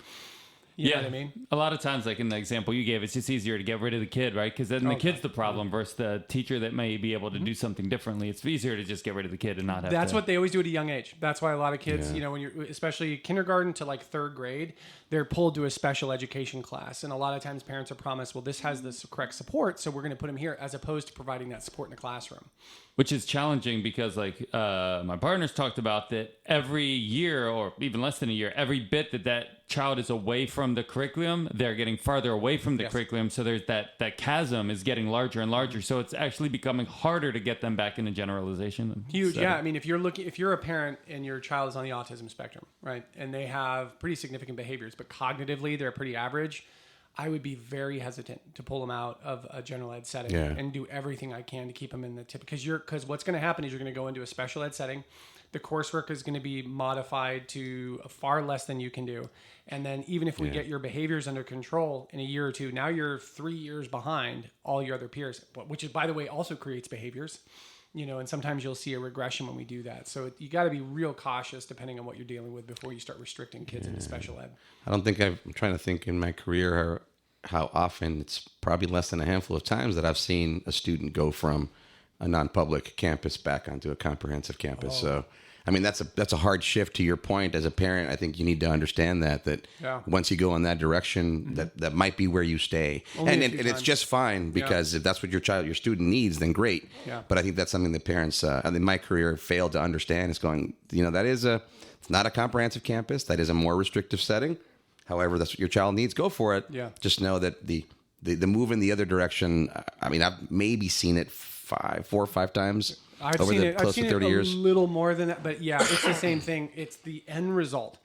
You know what I mean? A lot of times, like in the example you gave, it's just easier to get rid of the kid, right? Because then the kid's the problem versus the teacher that may be able to do something differently. It's easier to just get rid of the kid and not have That's what they always do at a young age. That's why a lot of kids, when you're, especially kindergarten to like 3rd grade, they're pulled to a special education class. And a lot of times parents are promised, well, this has this correct support, so we're going to put them here, as opposed to providing that support in the classroom. Which is challenging because, like, my partners talked about that every year, or even less than a year, every bit that child is away from the curriculum, they're getting farther away from the curriculum. So there's that chasm is getting larger and larger. So it's actually becoming harder to get them back into generalization. Huge, yeah. If you're a parent and your child is on the autism spectrum, right, and they have pretty significant behaviors, but cognitively they're pretty average, I would be very hesitant to pull them out of a general ed setting and do everything I can to keep them in the tip. Because what's going to happen is you're going to go into a special ed setting. The coursework is going to be modified to far less than you can do. And then even if we get your behaviors under control in a year or two, now you're 3 years behind all your other peers, which is, by the way, also creates behaviors. And sometimes you'll see a regression when we do that. So you got to be real cautious depending on what you're dealing with before you start restricting kids into special ed. I'm trying to think in my career how often, it's probably less than a handful of times that I've seen a student go from a non-public campus back onto a comprehensive campus. So, I mean, that's a hard shift. To your point, as a parent, I think you need to understand that once you go in that direction, that might be where you stay. And it's just fine, because if that's what your student needs, then great. Yeah. But I think that's something that parents, in my career, failed to understand. Is going, it's not a comprehensive campus. That is a more restrictive setting. However, that's what your child needs. Go for it. Yeah. Just know that the move in the other direction. I mean, I've maybe seen it 4 or 5 times. I've seen it 30 years. A little more than that, but yeah, it's the same thing. It's the end result.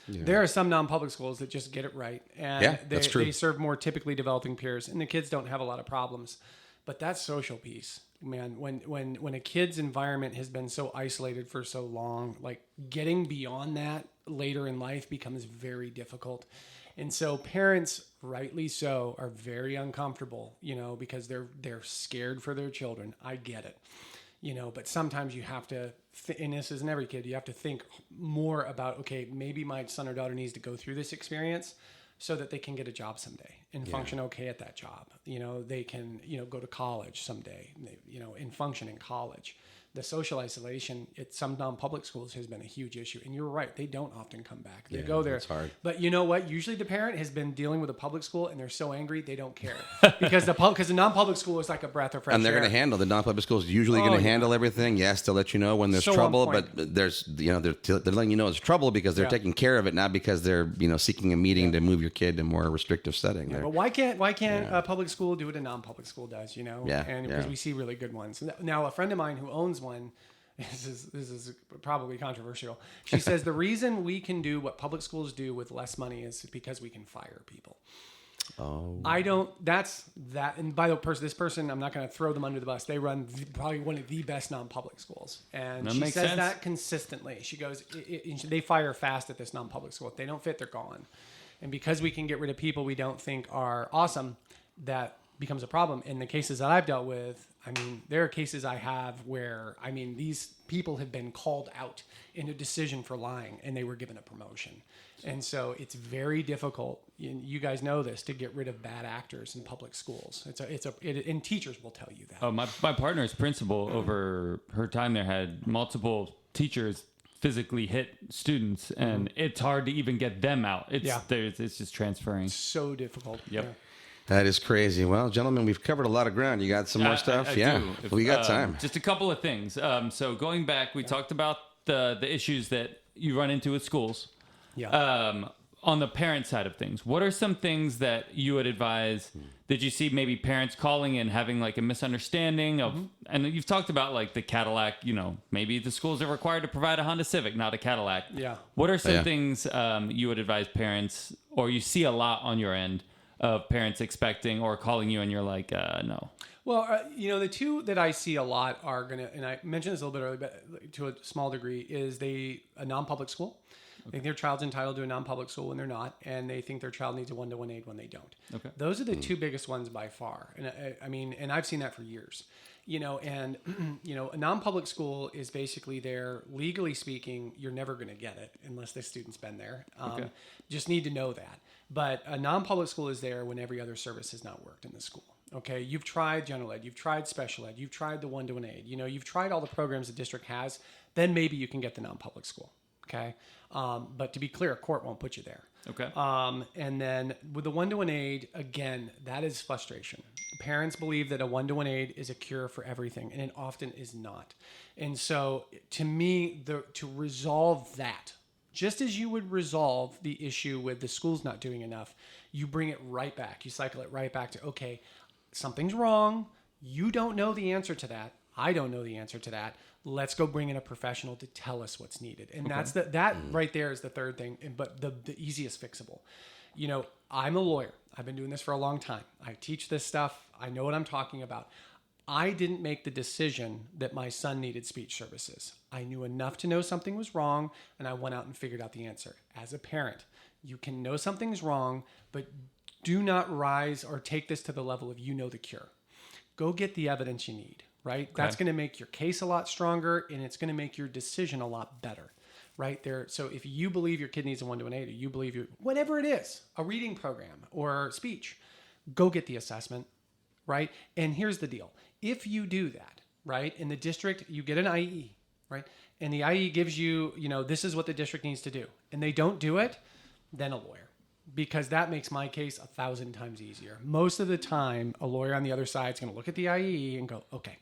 Yeah. There are some non-public schools that just get it right, and that's true. They serve more typically developing peers, and the kids don't have a lot of problems. But that social piece, man, when a kid's environment has been so isolated for so long, like getting beyond that later in life becomes very difficult. And so parents, rightly so, are very uncomfortable, because they're scared for their children. I get it. But sometimes you have to, and this isn't every kid, you have to think more about, okay, maybe my son or daughter needs to go through this experience so that they can get a job someday and function okay at that job. They can, go to college someday, and function in college. The social isolation at some non-public schools has been a huge issue. And you're right, they don't often come back. They go there. It's hard. But you know what? Usually the parent has been dealing with a public school and they're so angry they don't care. because the non-public school is like a breath of fresh air. And they're going to handle, the non-public school is usually going to handle everything. Yes, they'll let you know when there's trouble, but there's, they're letting you know it's trouble because they're taking care of it, not because they're, seeking a meeting to move your kid to a more restrictive setting. Yeah, but why can't a public school do what a non-public school does, And because we see really good ones. Now, a friend of mine who owns one, this is probably controversial. She says the reason we can do what public schools do with less money is because we can fire people. Oh, I don't. That's that. And by the way, this person, I'm not going to throw them under the bus. They run probably one of the best non-public schools, and she says that consistently. She goes, they fire fast at this non-public school. If they don't fit, they're gone. And because we can get rid of people we don't think are awesome, that becomes a problem. In the cases that I've dealt with, there are cases I have where, these people have been called out in a decision for lying and they were given a promotion. And so it's very difficult, you guys know this, to get rid of bad actors in public schools. And teachers will tell you that. Oh, my partner's principal over her time there had multiple teachers physically hit students, and it's hard to even get them out. It's just transferring. So difficult. Yep. Yeah. That is crazy. Well, gentlemen, we've covered a lot of ground. You got some more stuff? I do. We got time. Just a couple of things. So going back, we talked about the issues that you run into with schools. Yeah. On the parent side of things, what are some things that you would advise that you see maybe parents calling and having like a misunderstanding of, and you've talked about like the Cadillac, maybe the schools are required to provide a Honda Civic, not a Cadillac. Yeah. What are some things you would advise parents, or you see a lot on your end of parents expecting or calling you and you're like, no? Well, the two that I see a lot are and I mentioned this a little bit earlier, but to a small degree, is a non-public school. They think their child's entitled to a non-public school when they're not, and they think their child needs a one-to-one aid when they don't. Okay. Those are the two biggest ones by far. And and I've seen that for years. A non-public school is basically there, legally speaking, you're never going to get it unless the student's been there. Just need to know that. But a non-public school is there when every other service has not worked in the school. Okay, you've tried general ed, you've tried special ed, you've tried the one-to-one aid, you've tried all the programs the district has, then maybe you can get the non-public school. Okay. But to be clear, a court won't put you there. Okay. And then with the one-to-one aid, again, that is frustration. Parents believe that a one-to-one aid is a cure for everything, and it often is not. And so to me, to resolve that, just as you would resolve the issue with the schools not doing enough, you bring it right back. You cycle it right back to, okay, something's wrong. You don't know the answer to that. I don't know the answer to that. Let's go bring in a professional to tell us what's needed. And that's right there is the third thing, but the easiest fixable. I'm a lawyer. I've been doing this for a long time. I teach this stuff. I know what I'm talking about. I didn't make the decision that my son needed speech services. I knew enough to know something was wrong, and I went out and figured out the answer. As a parent, you can know something's wrong, but do not rise or take this to the level of the cure. Go get the evidence you need. right? Okay. That's going to make your case a lot stronger, and it's going to make your decision a lot better, right there. So if you believe your kid needs a 1-to-an 8, or you believe whatever it is, a reading program or speech, go get the assessment, right? And here's the deal. If you do that, right, in the district, you get an IE, right? And the IE gives you, this is what the district needs to do. And they don't do it, then a lawyer. Because that makes my case 1,000 times easier. Most of the time, a lawyer on the other side is going to look at the IE and go, okay.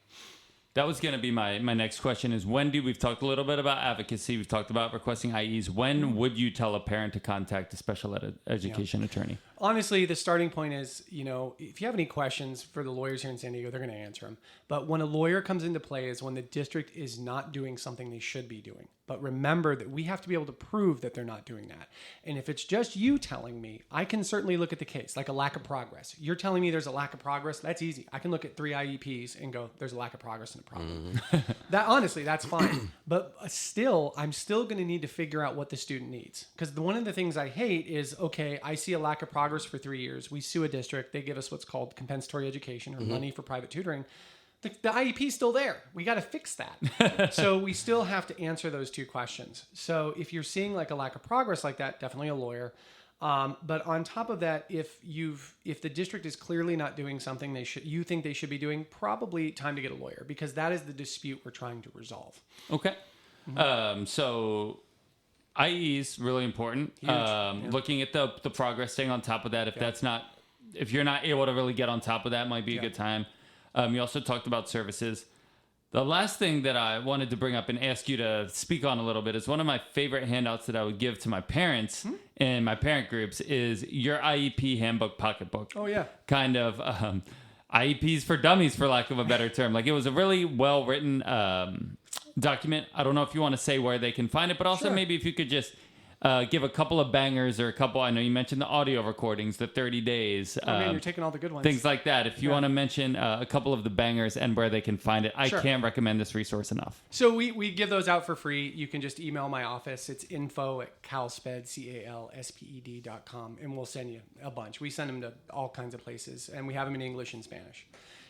That was going to be my next question is we've talked a little bit about advocacy. We've talked about requesting IEs. When would you tell a parent to contact a special education attorney? Honestly, the starting point is, if you have any questions for the lawyers here in San Diego, they're going to answer them. But when a lawyer comes into play is when the district is not doing something they should be doing. But remember that we have to be able to prove that they're not doing that. And if it's just you telling me, I can certainly look at the case, like a lack of progress. You're telling me there's a lack of progress, that's easy. I can look at 3 IEPs and go, there's a lack of progress and a problem. Honestly, that's fine. But still, I'm still going to need to figure out what the student needs. Because one of the things I hate is, okay, I see a lack of progress for 3 years. We sue a district. They give us what's called compensatory education or money for private tutoring. The IEP is still there. We got to fix that. So we still have to answer those 2 questions. So if you're seeing like a lack of progress like that, definitely a lawyer. But on top of that, if the district is clearly not doing something you think they should be doing, probably time to get a lawyer because that is the dispute we're trying to resolve. Okay. So IEs really important. Looking at the progress, staying on top of that. If you're not able to really get on top of that, might be a good time. You also talked about services. The last thing that I wanted to bring up and ask you to speak on a little bit is one of my favorite handouts that I would give to my parents in my parent groups is your IEP handbook pocketbook. Oh, yeah. Kind of IEPs for dummies, for lack of a better term. Like it was a really well-written document. I don't know if you want to say where they can find it, but also maybe if you could just give a couple of bangers or a couple. I know you mentioned the audio recordings, the 30 days. Man, you're taking all the good ones. Things like that. If you want to mention a couple of the bangers and where they can find it, I can't recommend this resource enough. So we give those out for free. You can just email my office. It's info@calsped, CALSPED.com, and we'll send you a bunch. We send them to all kinds of places, and we have them in English and Spanish.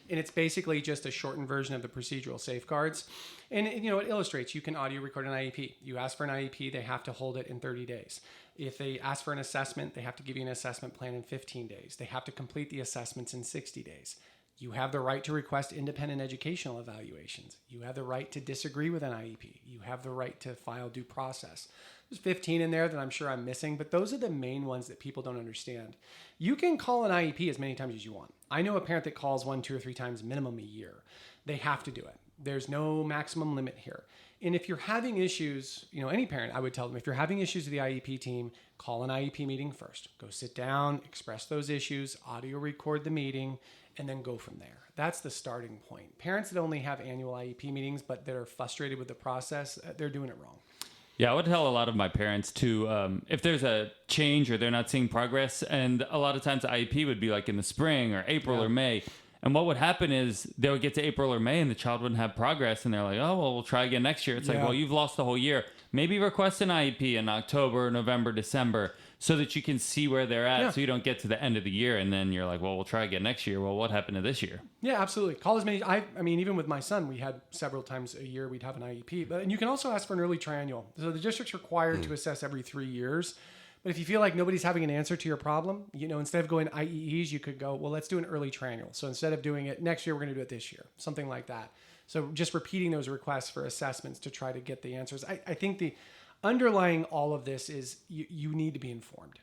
And it's basically just a shortened version of the procedural safeguards. And it illustrates you can audio record an IEP. You ask for an IEP, they have to hold it in 30 days. If they ask for an assessment, they have to give you an assessment plan in 15 days. They have to complete the assessments in 60 days. You have the right to request independent educational evaluations. You have the right to disagree with an IEP. You have the right to file due process. There's 15 in there that I'm sure I'm missing, but those are the main ones that people don't understand. You can call an IEP as many times as you want. I know a parent that calls 1, 2, or 3 times minimum a year. They have to do it. There's no maximum limit here. And if you're having issues, any parent, I would tell them, if you're having issues with the IEP team, call an IEP meeting first. Go sit down, express those issues, audio record the meeting, and then go from there. That's the starting point. Parents that only have annual IEP meetings, but that are frustrated with the process, they're doing it wrong. Yeah, I would tell a lot of my parents to, if there's a change or they're not seeing progress, and a lot of times the IEP would be like in the spring or April or May. And what would happen is they would get to April or May and the child wouldn't have progress. And they're like, oh, well, we'll try again next year. It's like, well, you've lost the whole year. Maybe request an IEP in October, November, December, so that you can see where they're at. So you don't get to the end of the year and then you're like, well, we'll try again next year. Well, what happened to this year? Yeah, absolutely. Call as many. I mean, even with my son, we had several times a year we'd have an IEP. And you can also ask for an early triennial. So the district's required to assess every 3 years. But if you feel like nobody's having an answer to your problem, instead of going IEEs, you could go, well, let's do an early triennial. So instead of doing it next year, we're going to do it this year, something like that. So just repeating those requests for assessments to try to get the answers. I think the underlying all of this is you need to be informed.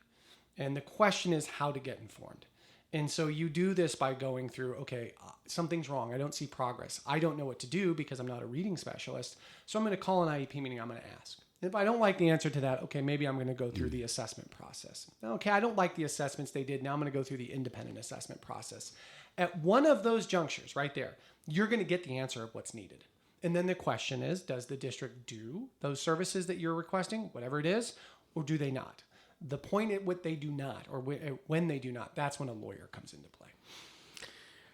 And the question is how to get informed. And so you do this by going through, okay, something's wrong. I don't see progress. I don't know what to do because I'm not a reading specialist. So I'm going to call an IEP meeting. I'm going to ask. If I don't like the answer to that, okay, maybe I'm going to go through the assessment process. Okay, I don't like the assessments they did. Now I'm going to go through the independent assessment process. At one of those junctures right there, you're going to get the answer of what's needed. And then the question is, does the district do those services that you're requesting, whatever it is, or do they not? The point at what they do not, or when they do not, that's when a lawyer comes into play.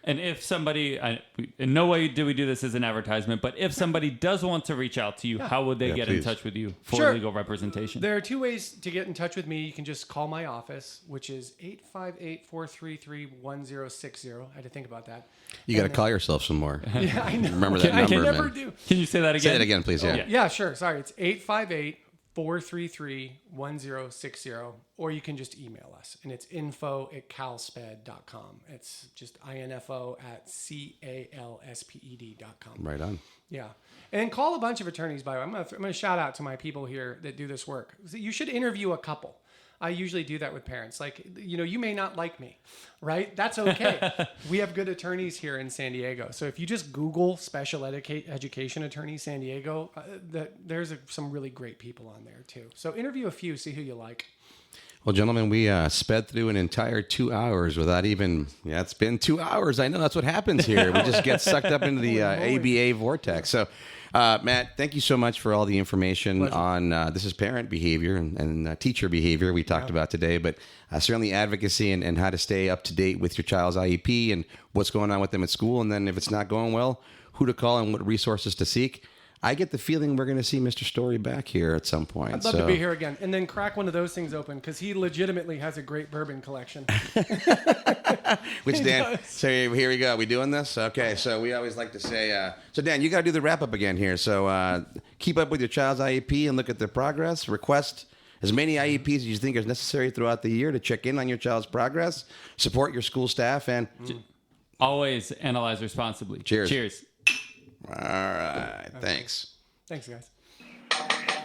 And if somebody, in no way do we do this as an advertisement, but if somebody does want to reach out to you, how would they get in touch with you for legal representation? There are two ways to get in touch with me. You can just call my office, which is 858-433-1060. I had to think about that. You got to call yourself some more. Yeah, I know. Remember that number, I never man. do. Can you say that again? Say it again, please. Yeah. Yeah, sure. Sorry. It's 858-433-1060. Or you can just email us. And it's info@calsped.com. It's just info@calsped.com. Right on. Yeah. And call a bunch of attorneys, by the way. I'm going to shout out to my people here that do this work. You should interview a couple. I usually do that with parents. Like, you may not like me, right? That's okay. We have good attorneys here in San Diego. So if you just Google special education attorney San Diego, there's some really great people on there too. So interview a few, see who you like. Well, gentlemen, we sped through an entire 2 hours without even, it's been 2 hours. I know that's what happens here. We just get sucked up into the ABA vortex. So, Matt, thank you so much for all the information on this is parent behavior and teacher behavior we talked about today, but certainly advocacy and how to stay up to date with your child's IEP and what's going on with them at school. And then if it's not going well, who to call and what resources to seek. I get the feeling we're going to see Mr. Storey back here at some point. I'd love to be here again. And then crack one of those things open because he legitimately has a great bourbon collection. Which, Dan, so here we go. We doing this? Okay, so we always like to say, so Dan, you got to do the wrap up again here. So keep up with your child's IEP and look at their progress. Request as many IEPs as you think is necessary throughout the year to check in on your child's progress. Support your school staff and always analyze responsibly. Cheers. Cheers. All right. Thanks. Thanks, guys.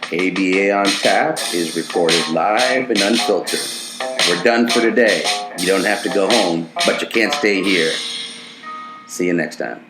ABA on Tap is recorded live and unfiltered. We're done for today. You don't have to go home, but you can't stay here. See you next time.